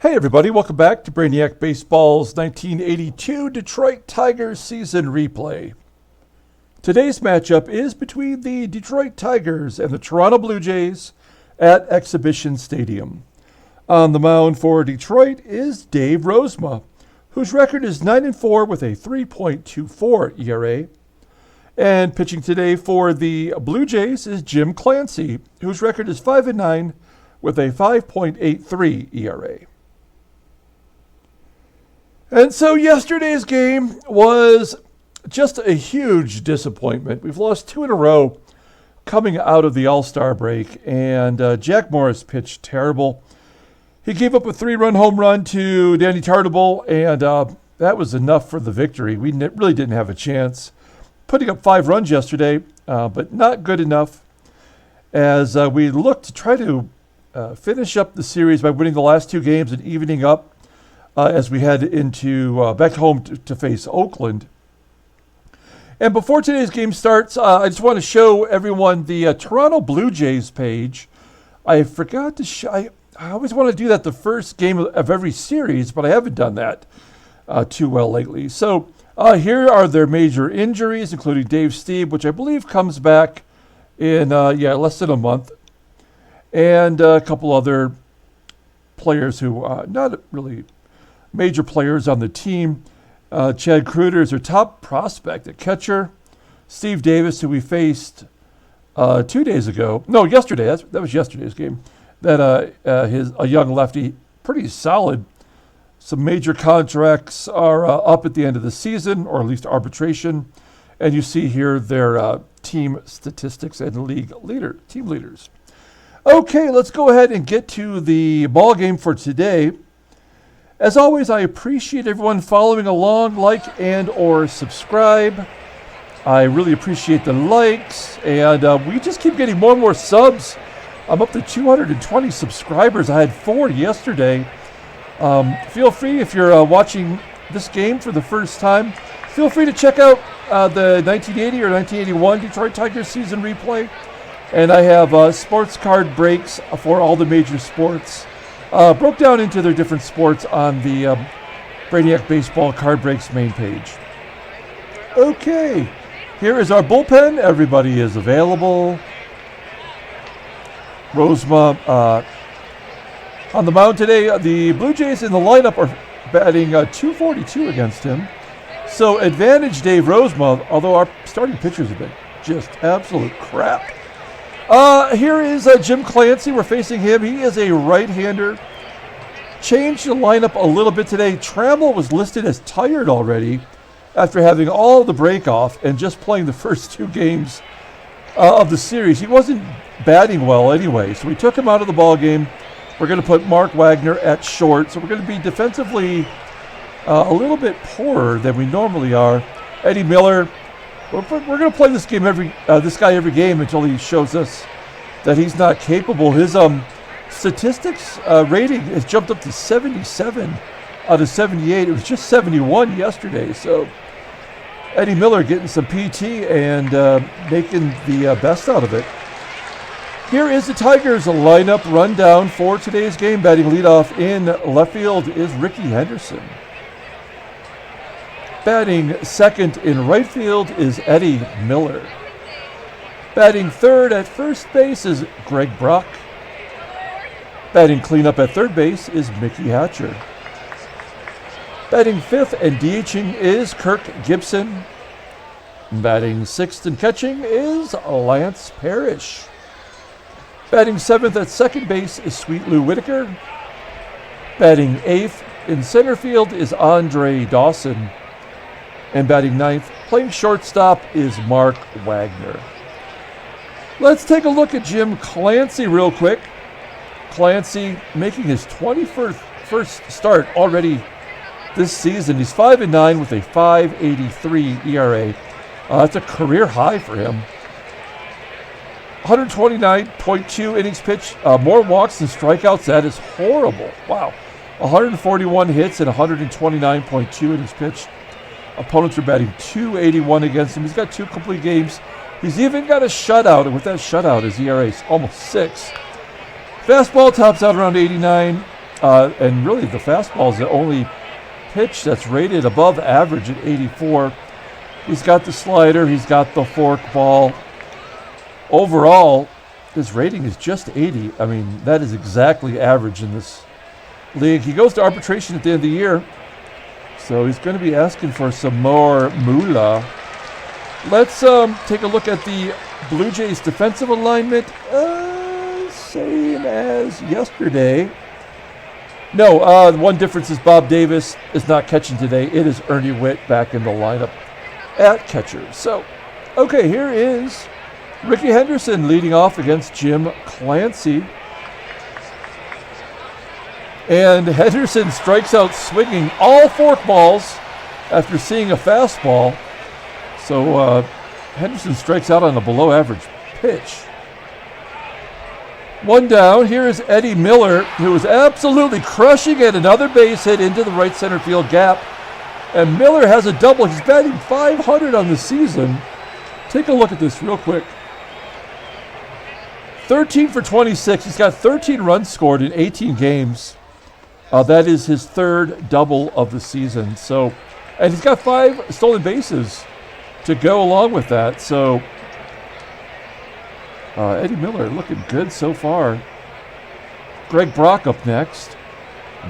Hey everybody, welcome back to Brainiac Baseball's 1982 Detroit Tigers season replay. Today's matchup is between the Detroit Tigers and the Toronto Blue Jays at Exhibition Stadium. On the mound for Detroit is Dave Rozema, whose record is 9-4 with a 3.24 ERA. And pitching today for the Blue Jays is Jim Clancy, whose record is 5-9 with a 5.83 ERA. And so yesterday's game was just a huge disappointment. We've lost two in a row coming out of the All-Star break, and Jack Morris pitched terrible. He gave up a 3-run home run to Danny Tartabull, and that was enough for the victory. We really didn't have a chance. Putting up 5 runs yesterday, but not good enough as we looked to try to finish up the series by winning the last 2 games and evening up as we head into back home to face Oakland. And before today's game starts, I just want to show everyone the Toronto Blue Jays page. I forgot to show. I always want to do that the first game of every series, but I haven't done that too well lately. So here are their major injuries, including Dave Stieb, which I believe comes back in less than a month, and a couple other players who not really major players on the team. Chad Kruder is their top prospect at catcher. Steve Davis, who we faced 2 days ago. No, yesterday. That was yesterday's game. That a young lefty, pretty solid. Some major contracts are up at the end of the season, or at least arbitration. And you see here their team statistics and team leaders. Okay, let's go ahead and get to the ball game for today. As always, I appreciate everyone following along, like and or subscribe. I really appreciate the likes, and we just keep getting more and more subs. I'm up to 220 subscribers. I had 4 yesterday. Feel free, if you're watching this game for the first time, feel free to check out the 1980 or 1981 Detroit Tigers season replay. And I have sports card breaks for all the major sports. Broke down into their different sports on the Brainiac Baseball Card Breaks main page. Okay, here is our bullpen. Everybody is available. Rozema on the mound today. The Blue Jays in the lineup are batting .242 against him. So advantage Dave Rozema, although our starting pitchers have been just absolute crap. Here is Jim Clancy. We're facing him. He is a right-hander. Changed the lineup a little bit today. Trammell was listed as tired already after having all the break off and just playing the first 2 games of the series. He wasn't batting well anyway, so we took him out of the ball game. We're going to put Mark Wagner at short, so we're going to be defensively a little bit poorer than we normally are. Eddie Miller. We're going to play this guy every game until he shows us that he's not capable. His statistics rating has jumped up to 77 out of 78. It was just 71 yesterday. So Eddie Miller getting some PT and making the best out of it. Here is the Tigers lineup rundown for today's game. Batting leadoff in left field is Rickey Henderson. Batting second in right field is Eddie Miller. Batting third at first base is Greg Brock. Batting cleanup at third base is Mickey Hatcher. Batting fifth and DHing is Kirk Gibson. Batting sixth and catching is Lance Parrish. Batting seventh at second base is Sweet Lou Whitaker. Batting eighth in center field is Andre Dawson. And batting ninth, playing shortstop, is Mark Wagner. Let's take a look at Jim Clancy real quick. Clancy making his 21st start already this season. He's 5-9 with a 5.83 ERA. That's a career high for him. 129.2 innings pitched, more walks than strikeouts. That is horrible. Wow. 141 hits and 129.2 innings pitched. Opponents are batting .281 against him. He's got 2 complete games. He's even got a shutout, and with that shutout, his ERA is almost 6. Fastball tops out around 89. And really, the fastball is the only pitch that's rated above average at 84. He's got the slider. He's got the forkball. Overall, his rating is just 80. I mean, that is exactly average in this league. He goes to arbitration at the end of the year, so he's going to be asking for some more moolah. Let's take a look at the Blue Jays defensive alignment. Same as yesterday. No, one difference is Bob Davis is not catching today. It is Ernie Whitt back in the lineup at catcher. So, okay, here is Rickey Henderson leading off against Jim Clancy. And Henderson strikes out swinging all forkballs after seeing a fastball. So Henderson strikes out on a below average pitch. One down. Here is Eddie Miller, who is absolutely crushing it. Another base hit into the right center field gap. And Miller has a double. He's batting .500 on the season. Take a look at this real quick. 13 for 26. He's got 13 runs scored in 18 games. That is his third double of the season. So, and he's got 5 stolen bases to go along with that. So, Eddie Miller looking good so far. Greg Brock up next.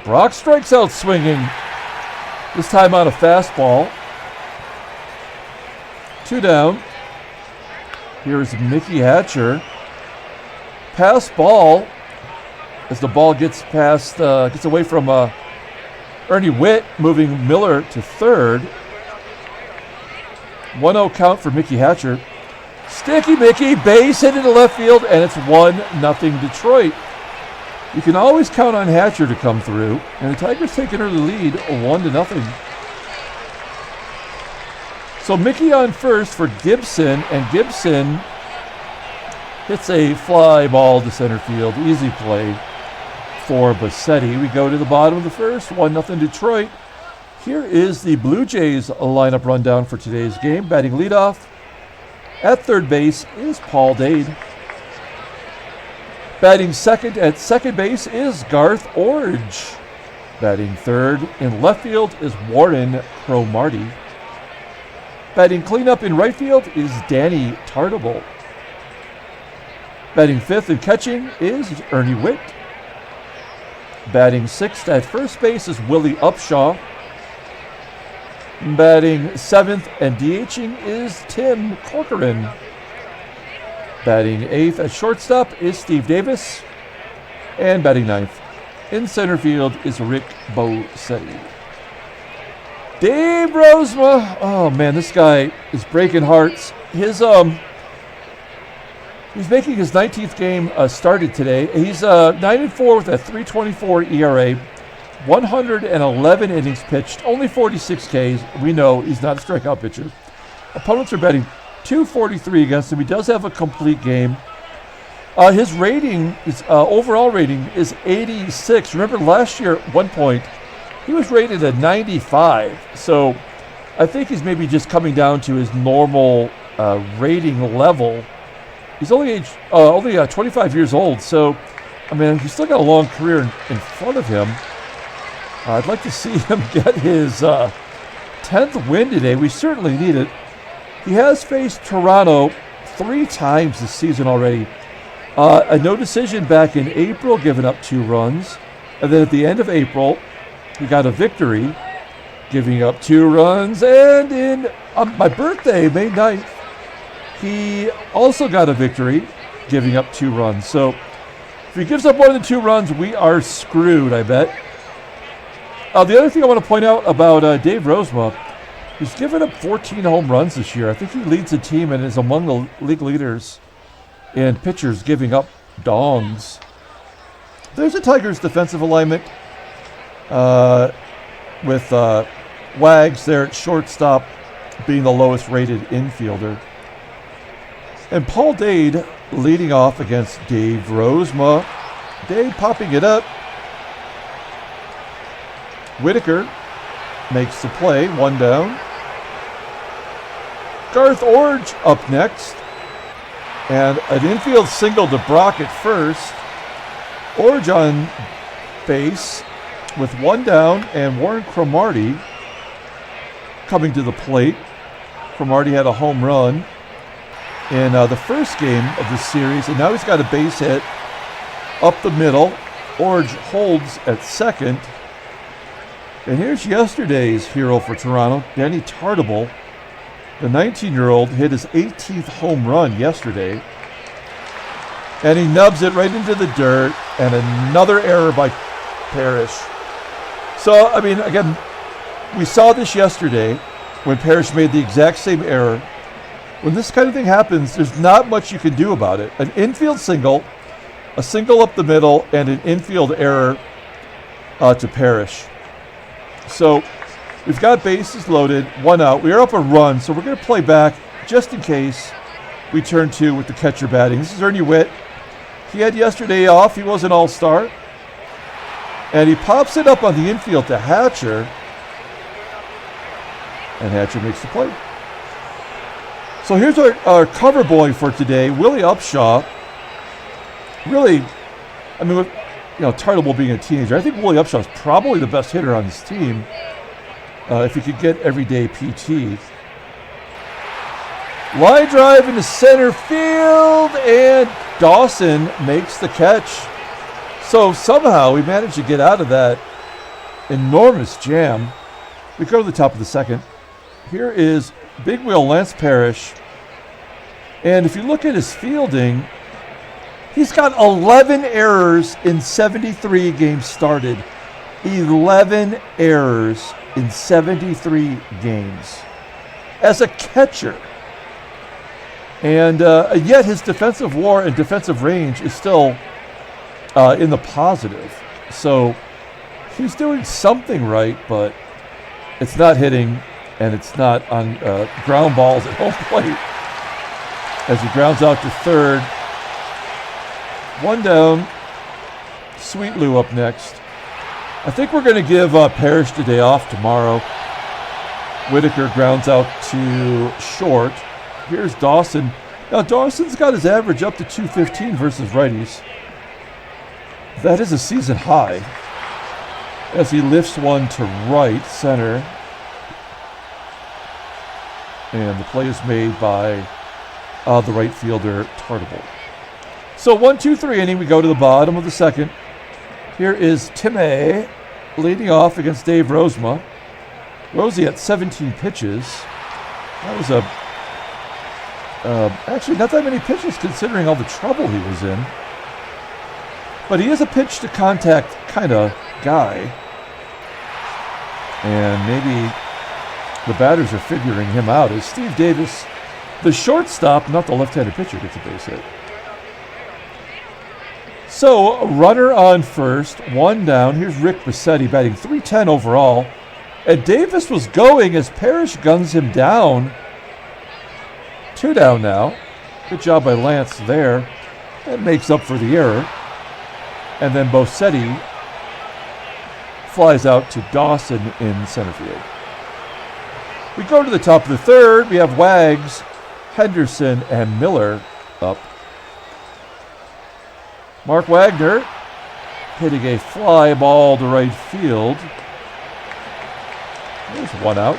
Brock strikes out swinging. This time on a fastball. 2 down. Here's Mickey Hatcher. Pass ball as the ball gets past, gets away from Ernie Whitt, moving Miller to third. 1-0 count for Mickey Hatcher. Sticky Mickey, base hit into left field, and it's 1-0 Detroit. You can always count on Hatcher to come through, and the Tigers take an early lead, 1-0. So Mickey on first for Gibson, and Gibson hits a fly ball to center field. Easy play for Bosetti. We go to the bottom of the first, 1-0 Detroit. Here is the Blue Jays lineup rundown for today's game. Batting leadoff at third base is Paul Dade. Batting second at second base is Garth Iorg. Batting third in left field is Warren Cromartie. Batting cleanup in right field is Danny Tartabull. Batting fifth and catching is Ernie Whitt. Batting sixth at first base is Willie Upshaw. Batting seventh and DHing is Tim Corcoran. Batting eighth at shortstop is Steve Davis. And batting ninth in center field is Rick Bosetti. Dave Rozema. Oh man, this guy is breaking hearts. He's making his 19th game started today. He's 9-4 with a 3.24 ERA, 111 innings pitched, only 46 Ks. We know he's not a strikeout pitcher. Opponents are betting .243 against him. He does have a complete game. His rating, his overall rating is 86. Remember last year at one point, he was rated at 95. So I think he's maybe just coming down to his normal rating level. He's only 25 years old, so, I mean, he's still got a long career in front of him. I'd like to see him get his 10th win today. We certainly need it. He has faced Toronto 3 times this season already. A no decision back in April, giving up 2 runs. And then at the end of April, he got a victory, giving up 2 runs. And on my birthday, May 9th, he also got a victory, giving up 2 runs. So if he gives up more than 2 runs, we are screwed, I bet. The other thing I want to point out about Dave Rozema, he's given up 14 home runs this year. I think he leads the team and is among the league leaders in pitchers giving up dongs. There's a Tigers defensive alignment with Wags there at shortstop being the lowest rated infielder. And Paul Dade leading off against Dave Rozema. Dade popping it up. Whitaker makes the play, 1 down. Garth Iorg up next. And an infield single to Brock at first. Iorg on base. with one down and Warren Cromartie coming to the plate. Cromartie had a home run in the first game of the series, and now he's got a base hit up the middle. Iorg holds at second. And here's yesterday's hero for Toronto, Danny Tartabull. The 19-year-old hit his 18th home run yesterday. And he nubs it right into the dirt, and another error by Parrish. So, I mean, again, we saw this yesterday when Parrish made the exact same error. When this kind of thing happens, there's not much you can do about it. An infield single, a single up the middle, and an infield error to Parrish. So we've got bases loaded, one out. We are up a run, so we're going to play back just in case we turn two with the catcher batting. This is Ernie Whitt. He had yesterday off. He was an all-star. And he pops it up on the infield to Hatcher. And Hatcher makes the play. So here's our cover boy for today, Willie Upshaw. Really, I mean, with, Tartabull being a teenager, I think Willie Upshaw is probably the best hitter on this team if he could get everyday PT. Line drive into center field, and Dawson makes the catch. So somehow we managed to get out of that enormous jam. We go to the top of the second. Here is Big Wheel Lance Parrish. And if you look at his fielding, he's got 11 errors in 73 games started. 11 errors in 73 games as a catcher. And yet his defensive WAR and defensive range is still in the positive. So he's doing something right, but it's not hitting, and it's not on ground balls at home plate. As he grounds out to third. One down. Sweet Lou up next. I think we're going to give Parrish the day off tomorrow. Whitaker grounds out to short. Here's Dawson. Now Dawson's got his average up to 215 versus righties. That is a season high. As he lifts one to right center. And the play is made by the right fielder, Tartabull. So 1-2-3 inning, we go to the bottom of the second. Here is Timmy leading off against Dave Rozema. Rosie at 17 pitches. That was actually not that many pitches considering all the trouble he was in. But he is a pitch to contact kind of guy. And maybe the batters are figuring him out as Steve Davis, the shortstop, not the left-handed pitcher, gets a base hit. So, runner on first, one down. Here's Rick Bosetti batting .310 overall. And Davis was going as Parrish guns him down. Two down now. Good job by Lance there. That makes up for the error. And then Bosetti flies out to Dawson in center field. We go to the top of the third. We have Wags, Henderson, and Miller up. Mark Wagner hitting a fly ball to right field. There's one out.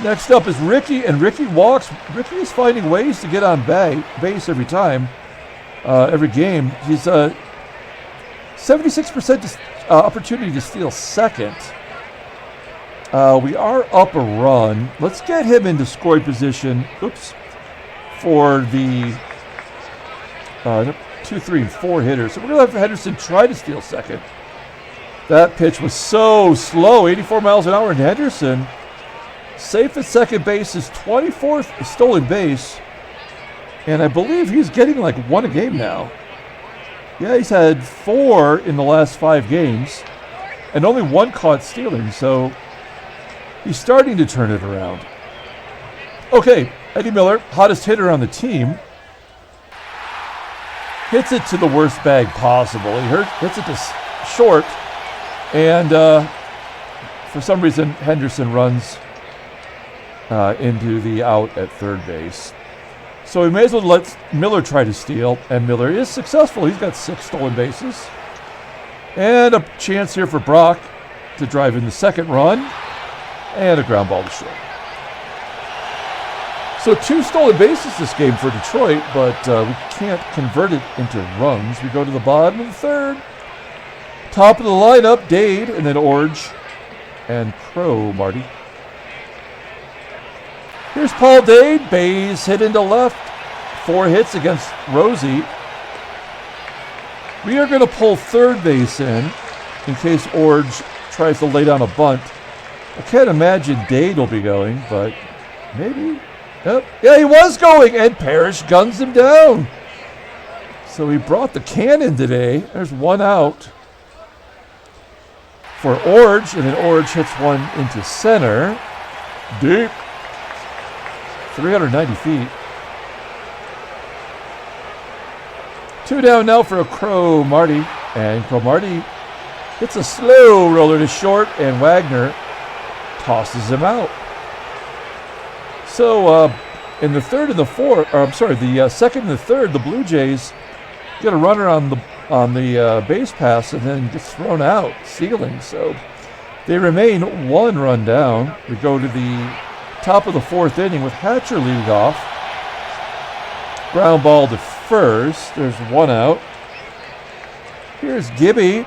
Next up is Rickey, and Rickey walks. Rickey is finding ways to get on base every time, every game. He's 76% opportunity to steal second. We are up a run. Let's get him into scoring position. For the 2, 3, and 4 hitters. So we're going to have Henderson try to steal second. That pitch was so slow, 84 miles an hour, and Henderson safe at second base, is 24th stolen base, and I believe he's getting like one a game now. Yeah, he's had 4 in the last 5 games, and only 1 caught stealing, so he's starting to turn it around. Okay, Eddie Miller, hottest hitter on the team, hits it to the worst bag possible. He hits it to short, and for some reason, Henderson runs into the out at third base. So we may as well let Miller try to steal, and Miller is successful. He's got 6 stolen bases. And a chance here for Brock to drive in the second run. And a ground ball to short. So 2 stolen bases this game for Detroit, but we can't convert it into runs. We go to the bottom of the third. Top of the lineup, Dade, and then Iorg and Cromartie. Here's Paul Dade, base hit into left. 4 hits against Rosie. We are going to pull third base in case Iorg tries to lay down a bunt. I can't imagine Dade will be going, but maybe. Yep. Yeah, he was going, and Parrish guns him down. So he brought the cannon today. There's 1 out for Iorg, and then Iorg hits one into center. Deep. 390 feet. 2 down now for Cromartie, and Cromartie hits a slow roller to short, and Wagner tosses him out. So in the third and the fourth, or I'm sorry, the second and the third, the Blue Jays get a runner on the base pass and then gets thrown out, stealing. So they remain 1 run down. We go to the top of the 4th inning with Hatcher leading off. Ground ball to first. There's 1 out. Here's Gibby.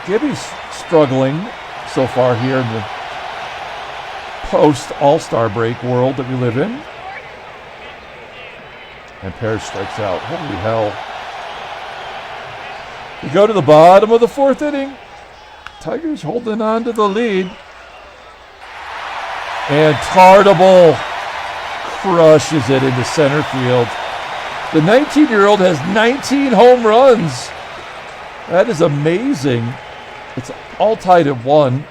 Gibby's struggling so far here in the post-All-Star break world that we live in. And Parrish strikes out. Holy hell. We go to the bottom of the 4th inning. Tigers holding on to the lead. And Tartabull crushes it into center field. The 19-year-old has 19 home runs. That is amazing. It's all tied at 1.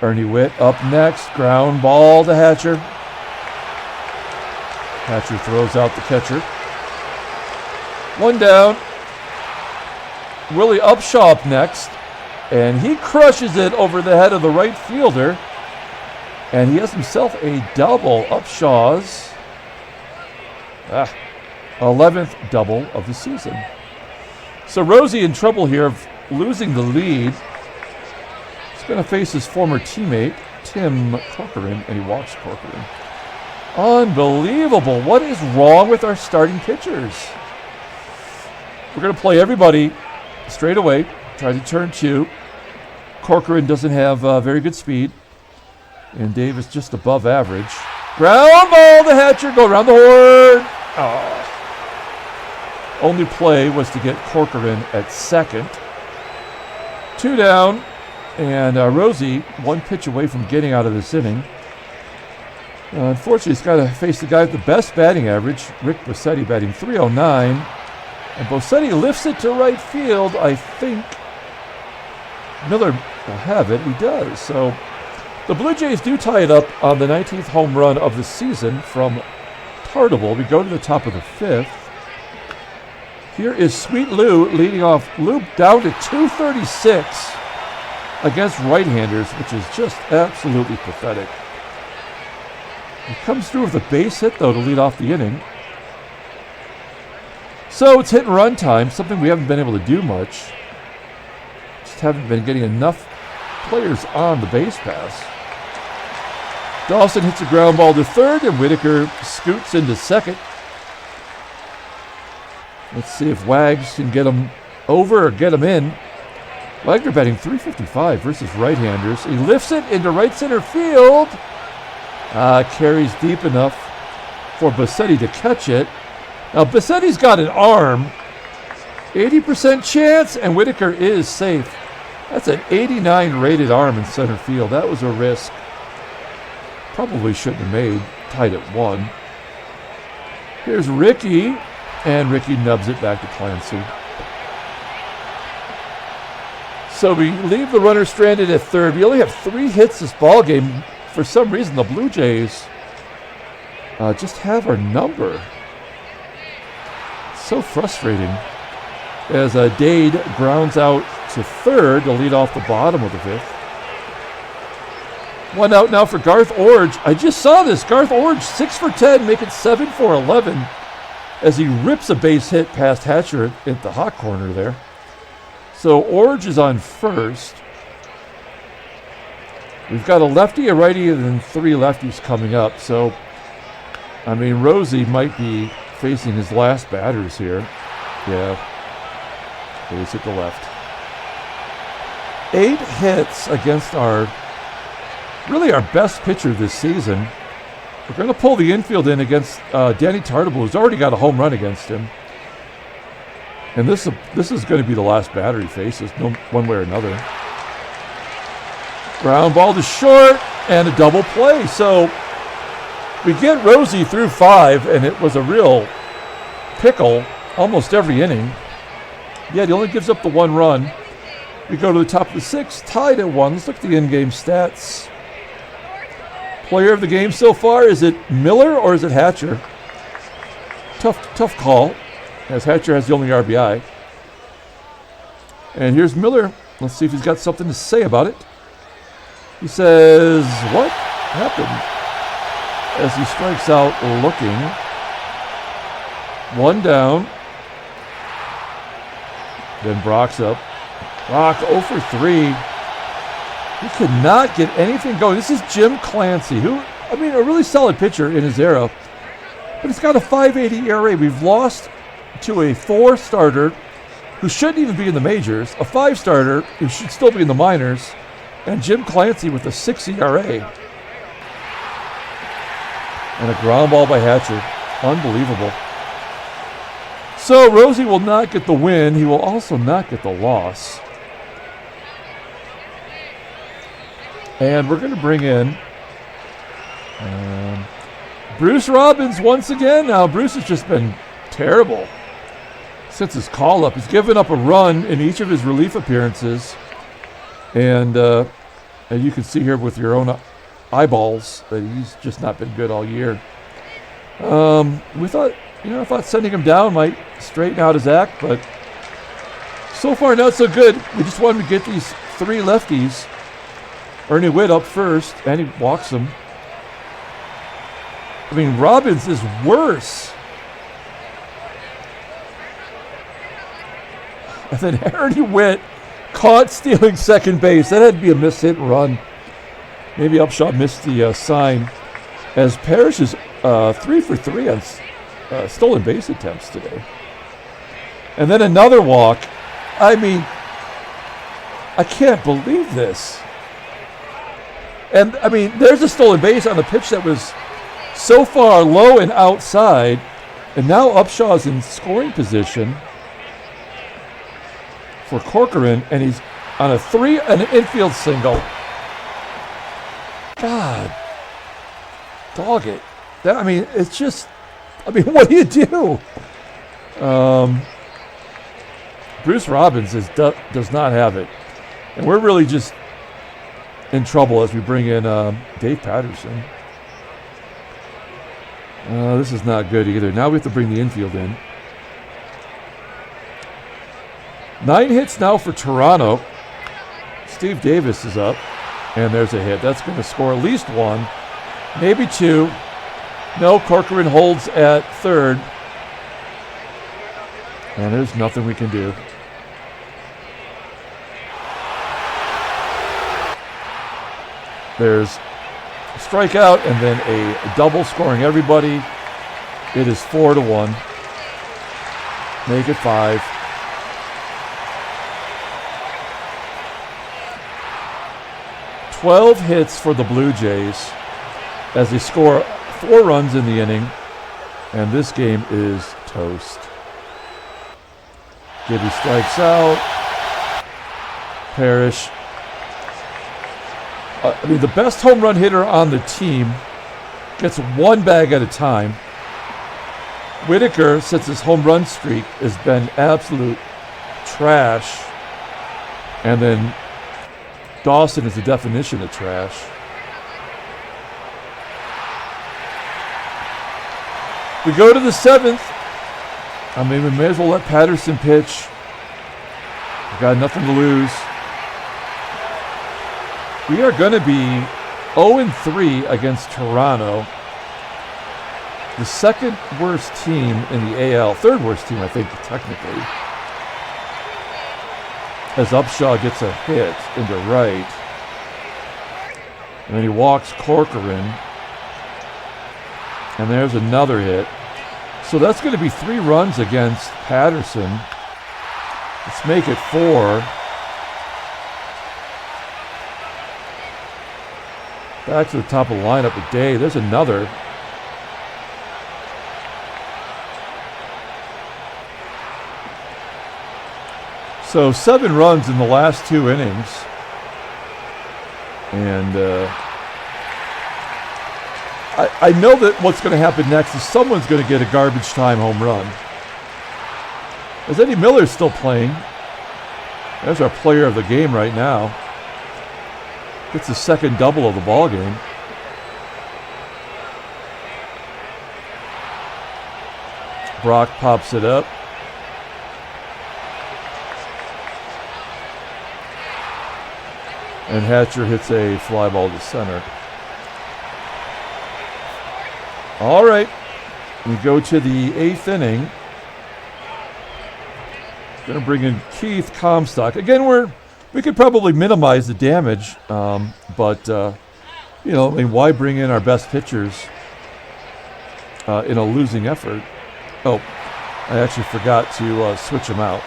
Ernie Whitt up next. Ground ball to Hatcher. Hatcher throws out the catcher. 1 down. Willie Upshaw up next. And he crushes it over the head of the right fielder. And he has himself a double. Upshaw's 11th double of the season. So Rosie in trouble here of losing the lead. He's going to face his former teammate, Tim Corcoran, and he walks Corcoran. Unbelievable. What is wrong with our starting pitchers? We're going to play everybody straight away. Try to turn 2. Corcoran doesn't have very good speed. And Dave is just above average. Ground ball to Hatcher. Go around the horn. Oh. Only play was to get Corcoran at second. 2 down. And Rosie 1 pitch away from getting out of this inning. Unfortunately, he's got to face the guy with the best batting average, Rick Bosetti, batting .309. And Bosetti lifts it to right field. I think Miller will have it. He does. So the Blue Jays do tie it up on the 19th home run of the season from Tartabull. We go to the top of the 5th. Here is Sweet Lou leading off. Lou down to 236 against right-handers, which is just absolutely pathetic. He comes through with a base hit, though, to lead off the inning. So it's hit and run time, something we haven't been able to do much. Just haven't been getting enough players on the base pass. Dawson hits a ground ball to third, and Whitaker scoots into second. Let's see if Wags can get him over or get him in. Wagner batting .355 versus right-handers. He lifts it into right center field. Carries deep enough for Bosetti to catch it. Now, Bosetti's got an arm. 80% chance, and Whitaker is safe. That's an 89 rated arm in center field. That was a risk. Probably shouldn't have made. Tied at 1. Here's Rickey, and Rickey nubs it back to Clancy. So we leave the runner stranded at third. We only have 3 hits this ball game. For some reason, the Blue Jays just have our number. So frustrating. As Dade grounds out to third to lead off the bottom of the 5th. 1 out now for Garth Iorg. I just saw this. Garth Iorg 6 for 10, make it 7 for 11. as he rips a base hit past Hatcher at the hot corner there. So Iorg is on first. We've got a lefty, a righty, and then 3 lefties coming up. So, I mean, Rosie might be facing his last batters here. Yeah. Base at the left. 8 hits against our best pitcher this season. We're going to pull the infield in against Danny Tartabull, who's already got a home run against him. And this is going to be the last batter he faces, no one way or another. Ground ball to short and a double play. So we get Rosie through 5, and it was a real pickle almost every inning. Yet he only gives up the 1 run. We go to the top of the 6th, tied at 1. Let's look at the in-game stats. Player of the game so far, is it Miller or is it Hatcher? Tough call, as Hatcher has the only RBI. And here's Miller. Let's see if he's got something to say about it. He says, what happened? As he strikes out looking. 1 down. Then Brock's up. Brock 0 for 3. He could not get anything going. This is Jim Clancy, who, I mean, a really solid pitcher in his era. But he's got a 5.80 ERA. We've lost to a 4-starter who shouldn't even be in the majors, a 5-starter who should still be in the minors, and Jim Clancy with a 6 ERA. And a ground ball by Hatcher. Unbelievable. So Rosie will not get the win. He will also not get the loss. And we're going to bring in Bruce Robbins once again. Now, Bruce has just been terrible since his call-up. He's given up a run in each of his relief appearances. And you can see here with your own eyeballs that he's just not been good all year. We thought, I thought sending him down might straighten out his act, but so far not so good. We just wanted to get these 3 lefties. Ernie Whitt up first, and he walks him. I mean, Robbins is worse. And then Ernie Whitt caught stealing second base. That had to be a missed hit and run. Maybe Upshaw missed the sign, as Parrish is 3 for 3 on stolen base attempts today. And then another walk. I mean, I can't believe this. And, I mean, there's a stolen base on a pitch that was so far low and outside. And now Upshaw's in scoring position for Corcoran, and he's on an infield single. God. Dog it. It's just, what do you do? Bruce Robbins does not have it. And we're really just in trouble as we bring in Dave Patterson. This is not good either. Now we have to bring the infield in. 9 hits now for Toronto. Steve Davis is up, and there's a hit. That's going to score at least 1, maybe 2. No, Corcoran holds at 3rd. And there's nothing we can do. There's a strikeout and then a double scoring everybody. It is 4-1. Make it 5. "12 hits for the Blue Jays as they score 4 runs in the inning, and this game is toast. Gibby strikes out. Parrish. The best home run hitter on the team gets 1 bag at a time. Whitaker, since his home run streak, has been absolute trash. And then Dawson is the definition of trash. We go to the 7th. We may as well let Patterson pitch. We've got nothing to lose. We are going to be 0-3 against Toronto. the second worst team in the AL, third worst team, I think, technically, as Upshaw gets a hit into right. And then he walks Corcoran. And there's another hit. So that's going to be 3 runs against Patterson. Let's make it 4. Back to the top of the lineup with Dade. There's another. So 7 runs in the last 2 innings. And I know that what's going to happen next is someone's going to get a garbage time home run. As Eddie Miller's still playing. There's our player of the game right now. Gets the second double of the ball game. Brock pops it up. And Hatcher hits a fly ball to center. All right. We go to the 8th inning. Going to bring in Keith Comstock. Again, we could probably minimize the damage, but why bring in our best pitchers in a losing effort? Oh, I actually forgot to switch them out.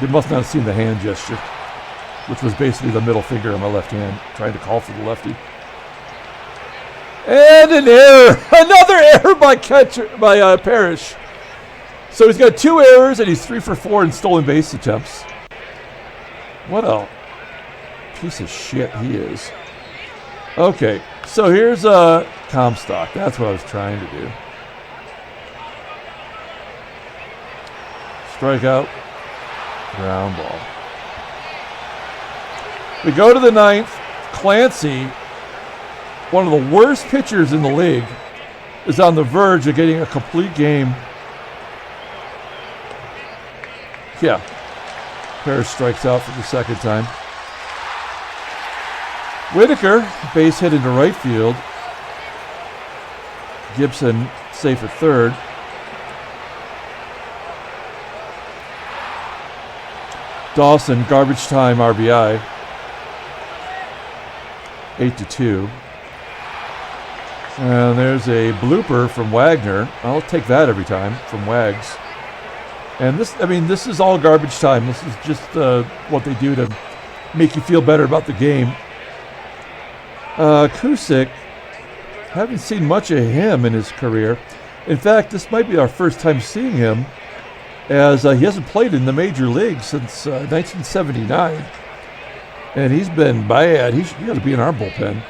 They must not have seen the hand gesture, which was basically the middle finger on my left hand, trying to call for the lefty. And an error! Another error by Parrish. So he's got 2 errors, and he's 3 for 4 in stolen base attempts. What a piece of shit he is. Okay, so here's Comstock. That's what I was trying to do. Strikeout. Ground ball. We go to the 9th. Clancy, one of the worst pitchers in the league, is on the verge of getting a complete game. Yeah. Parrish strikes out for the second time. Whitaker, base hit into right field. Gibson safe at third. Dawson, garbage time RBI. 8-2. And there's a blooper from Wagner. I'll take that every time from Wags. And this is all garbage time. This is just what they do to make you feel better about the game. Cusick, haven't seen much of him in his career. In fact, this might be our first time seeing him, as he hasn't played in the major league since 1979. And he's been bad. He got to be in our bullpen.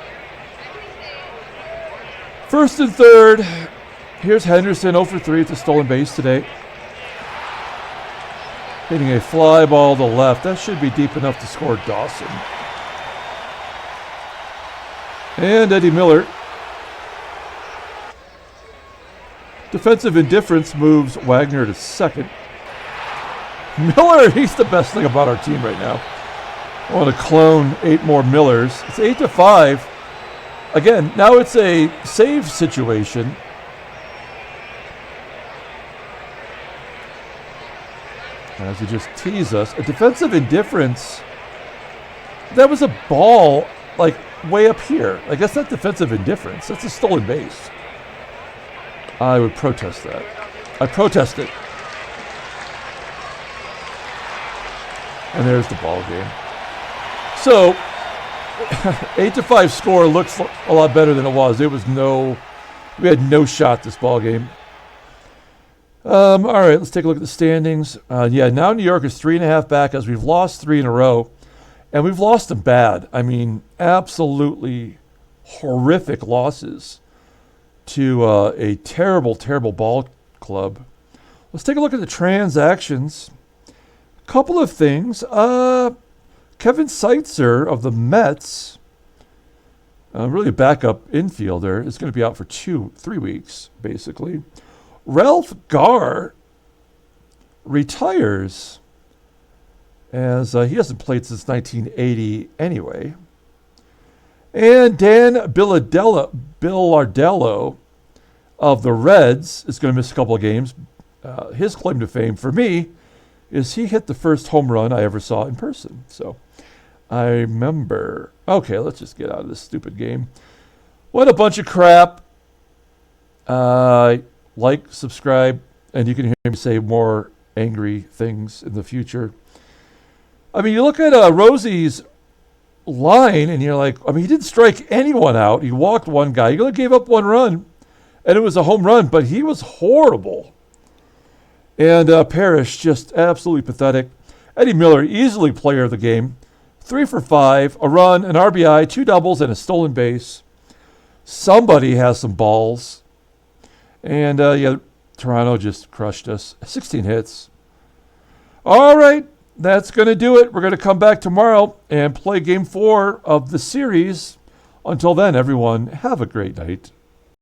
First and third. Here's Henderson, 0 for 3 at the stolen base today. Hitting a fly ball to left. That should be deep enough to score Dawson. And Eddie Miller. Defensive indifference moves Wagner to second. Miller, he's the best thing about our team right now. I want to clone 8 more Millers. It's 8-5. Again, now it's a save situation. As he just teased us. A defensive indifference. That was a ball, like, way up here. Like, that's not defensive indifference. That's a stolen base. I would protest that. I protest it. And there's the ball game. So, 8-5 score looks a lot better than it was. We had no shot this ball game. All right, let's take a look at the standings. Now New York is 3.5 back as we've lost 3 in a row. And we've lost them bad. I mean, absolutely horrific losses to a terrible, terrible ball club. Let's take a look at the transactions. A couple of things. Kevin Seitzer of the Mets, really a backup infielder, is going to be out for 3 weeks, basically. Ralph Garr retires, as he hasn't played since 1980 anyway. And Dan Billardello of the Reds is going to miss a couple of games. His claim to fame for me is he hit the first home run I ever saw in person. So I remember. Okay, let's just get out of this stupid game. What a bunch of crap. Like, subscribe, and you can hear me say more angry things in the future. I mean, you look at Rosie's line, and you're like, I mean, he didn't strike anyone out. He walked one guy. He only gave up one run, and it was a home run, but he was horrible. And Parrish, just absolutely pathetic. Eddie Miller, easily player of the game. 3 for 5, a run, an RBI, 2 doubles, and a stolen base. Somebody has some balls. And, Toronto just crushed us. 16 hits. All right, that's going to do it. We're going to come back tomorrow and play Game 4 of the series. Until then, everyone, have a great night.